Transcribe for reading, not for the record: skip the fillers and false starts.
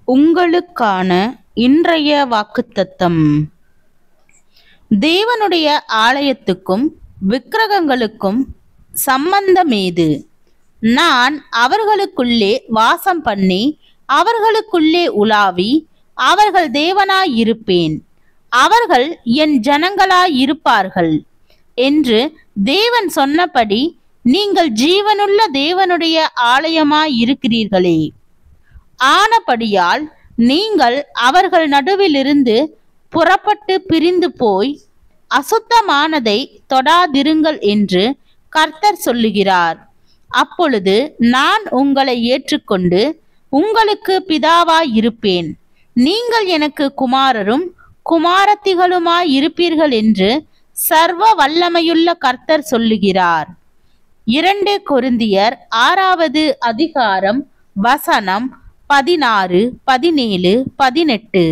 உங்களுக்கான இன்றைய வாக்குத்தத்தம். தேவனுடைய ஆலயத்துக்கும் விக்கிரகங்களுக்கும் சம்பந்தமேது? நான் அவர்களுக்குள்ளே வாசம் பண்ணி அவர்களுக்குள்ளே உலாவி அவர்கள் தேவனாயிருப்பேன், அவர்கள் என் ஜனங்களாயிருப்பார்கள் என்று தேவன் சொன்னபடி நீங்கள் ஜீவனுள்ள தேவனுடைய ஆலயமாயிருக்கிறீர்களே. ஆனபடியால் நீங்கள் அவர்கள் நடுவிலிருந்து புறப்பட்டு பிரிந்து போய் அசுத்தமானதை தொடாதிருங்கள் என்று கர்த்தர் சொல்லுகிறார். அப்பொழுது நான் உங்களை ஏற்றுக்கொண்டு உங்களுக்கு பிதாவாயிருப்பேன், நீங்கள் எனக்கு குமாரரும் குமாரத்திகளுமாயிருப்பீர்கள் என்று சர்வ வல்லமையுள்ள கர்த்தர் சொல்லுகிறார். 2 கொரிந்தியர் 6வது அதிகாரம் வசனம் 16, 17, 18.